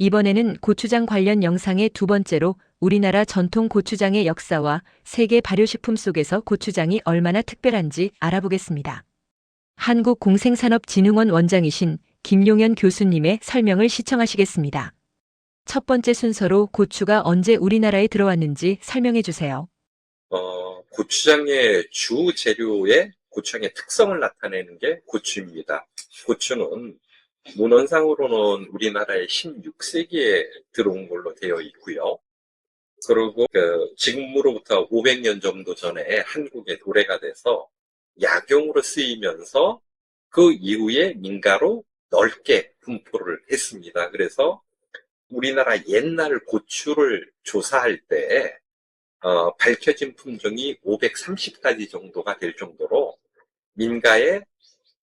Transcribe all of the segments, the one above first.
이번에는 고추장 관련 영상의 두 번째로 우리나라 전통 고추장의 역사와 세계 발효식품 속에서 고추장이 얼마나 특별한지 알아보겠습니다. 한국공생산업진흥원 원장이신 김용현 교수님의 설명을 시청하시겠습니다. 첫 번째 순서로 고추가 언제 우리나라에 들어왔는지 설명해 주세요. 고추장의 주 재료의 고추장의 특성을 나타내는 게 고추입니다. 고추는 문헌상으로는 우리나라에 16세기에 들어온 걸로 되어 있고요. 그리고 지금으로부터 500년 정도 전에 한국에 도래가 돼서 약용으로 쓰이면서 그 이후에 민가로 넓게 분포를 했습니다. 그래서 우리나라 옛날 고추를 조사할 때 밝혀진 품종이 530가지 정도가 될 정도로 민가에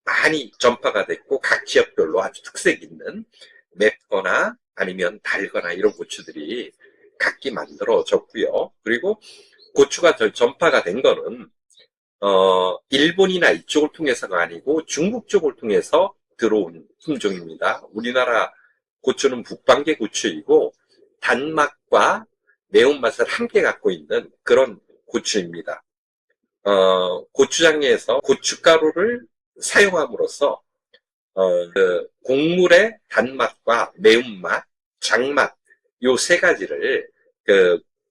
많이 전파가 됐고 각 지역별로 아주 특색 있는 맵거나 아니면 달거나 이런 고추들이 각기 만들어졌고요. 그리고 고추가 전파가 된 거는 일본이나 이쪽을 통해서가 아니고 중국 쪽을 통해서 들어온 품종입니다. 우리나라 고추는 북방계 고추이고 단맛과 매운맛을 함께 갖고 있는 그런 고추입니다. 고추장에서 고춧가루를 사용함으로써 곡물의 단맛과 매운맛, 장맛 요 세 가지를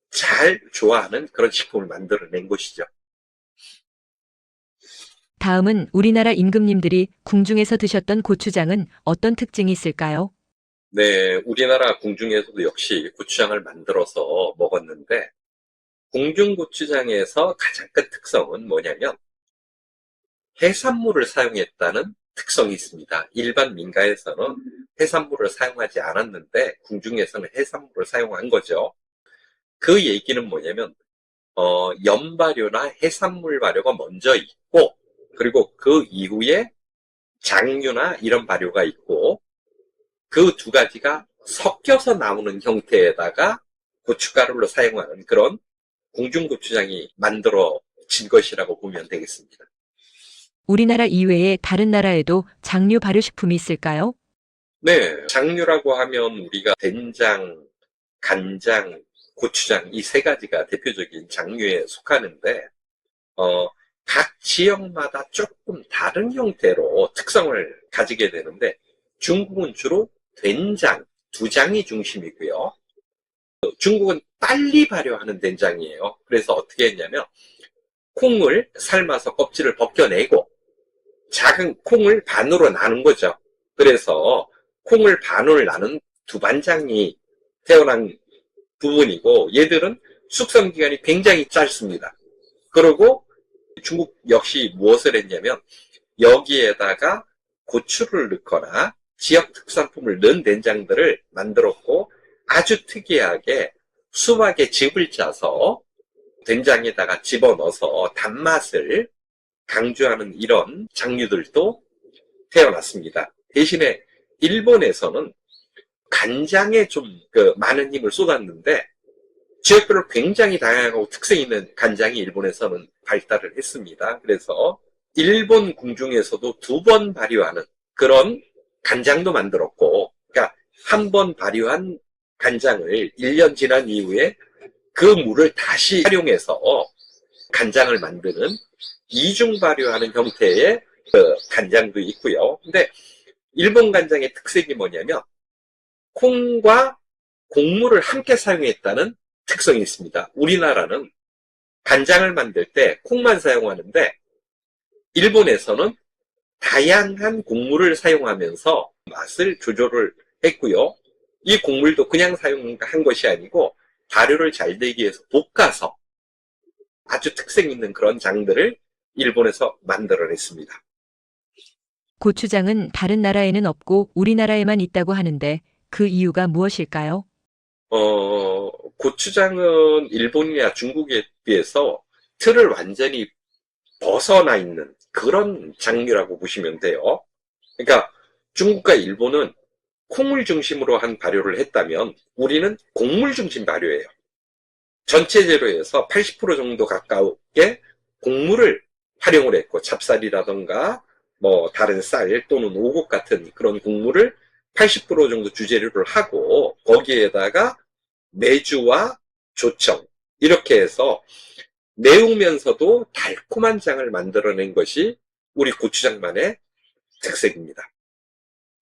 잘 좋아하는 그런 식품을 만들어낸 것이죠. 다음은 우리나라 임금님들이 궁중에서 드셨던 고추장은 어떤 특징이 있을까요? 네, 우리나라 궁중에서도 역시 고추장을 만들어서 먹었는데 궁중 고추장에서 가장 큰 특성은 뭐냐면 해산물을 사용했다는 특성이 있습니다. 일반 민가에서는 해산물을 사용하지 않았는데 궁중에서는 해산물을 사용한 거죠. 그 얘기는 뭐냐면 연발효나 해산물 발효가 먼저 있고 그리고 그 이후에 장류나 이런 발효가 있고 그 두 가지가 섞여서 나오는 형태에다가 고춧가루를 사용하는 그런 궁중고추장이 만들어진 것이라고 보면 되겠습니다. 우리나라 이외에 다른 나라에도 장류 발효식품이 있을까요? 네, 장류라고 하면 우리가 된장, 간장, 고추장 이 세 가지가 대표적인 장류에 속하는데 각 지역마다 조금 다른 형태로 특성을 가지게 되는데 중국은 주로 된장, 두장이 중심이고요. 중국은 빨리 발효하는 된장이에요. 그래서 어떻게 했냐면 콩을 삶아서 껍질을 벗겨내고 작은 콩을 반으로 나눈 거죠. 그래서 콩을 반으로 나눈 두반장이 태어난 부분이고 얘들은 숙성기간이 굉장히 짧습니다. 그리고 중국 역시 무엇을 했냐면 여기에다가 고추를 넣거나 지역 특산품을 넣은 된장들을 만들었고 아주 특이하게 수박에 즙을 짜서 된장에다가 집어넣어서 단맛을 강조하는 이런 장류들도 태어났습니다. 대신에 일본에서는 간장에 좀 많은 힘을 쏟았는데 지역별로 굉장히 다양하고 특색 있는 간장이 일본에서는 발달을 했습니다. 그래서 일본 궁중에서도 2번 발효하는 그런 간장도 만들었고, 그러니까 한 번 발효한 간장을 1년 지난 이후에 그 물을 다시 활용해서 간장을 만드는 이중 발효하는 형태의 간장도 있고요. 근데 일본 간장의 특색이 뭐냐면 콩과 곡물을 함께 사용했다는 특성이 있습니다. 우리나라는 간장을 만들 때 콩만 사용하는데 일본에서는 다양한 곡물을 사용하면서 맛을 조절을 했고요. 이 곡물도 그냥 사용한 것이 아니고 발효를 잘 되기 위해서 볶아서 아주 특색 있는 그런 장들을 일본에서 만들어냈습니다. 고추장은 다른 나라에는 없고 우리나라에만 있다고 하는데 그 이유가 무엇일까요? 고추장은 일본이나 중국에 비해서 틀을 완전히 벗어나 있는 그런 장류라고 보시면 돼요. 그러니까 중국과 일본은 콩을 중심으로 한 발효를 했다면 우리는 곡물 중심 발효예요. 전체 재료에서 80% 정도 가까우게 곡물을 활용을 했고 찹쌀이라던가 뭐 다른 쌀 또는 오곡 같은 그런 곡물을 80% 정도 주재료를 하고 거기에다가 메주와 조청 이렇게 해서 매우면서도 달콤한 장을 만들어낸 것이 우리 고추장만의 특색입니다.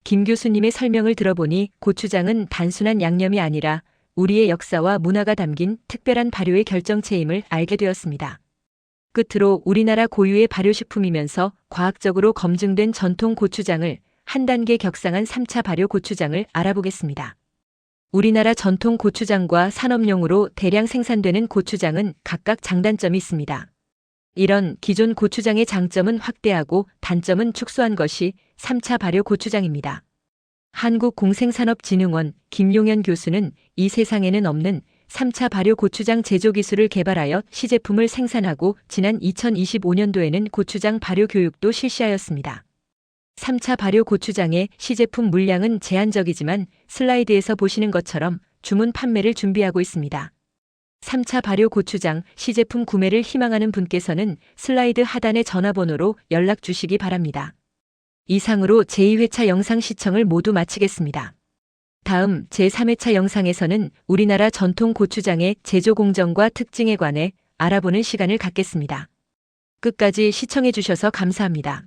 김 교수님의 설명을 들어보니 고추장은 단순한 양념이 아니라 우리의 역사와 문화가 담긴 특별한 발효의 결정체임을 알게 되었습니다. 끝으로 우리나라 고유의 발효식품이면서 과학적으로 검증된 전통 고추장을 한 단계 격상한 3차 발효 고추장을 알아보겠습니다. 우리나라 전통 고추장과 산업용으로 대량 생산되는 고추장은 각각 장단점이 있습니다. 이런 기존 고추장의 장점은 확대하고 단점은 축소한 것이 3차 발효 고추장입니다. 한국공생산업진흥원 김용현 교수는 이 세상에는 없는 3차 발효 고추장 제조 기술을 개발하여 시제품을 생산하고 지난 2025년도에는 고추장 발효 교육도 실시하였습니다. 3차 발효 고추장의 시제품 물량은 제한적이지만 슬라이드에서 보시는 것처럼 주문 판매를 준비하고 있습니다. 3차 발효 고추장 시제품 구매를 희망하는 분께서는 슬라이드 하단의 전화번호로 연락 주시기 바랍니다. 이상으로 제2회차 영상 시청을 모두 마치겠습니다. 다음 제3회차 영상에서는 우리나라 전통 고추장의 제조 공정과 특징에 관해 알아보는 시간을 갖겠습니다. 끝까지 시청해 주셔서 감사합니다.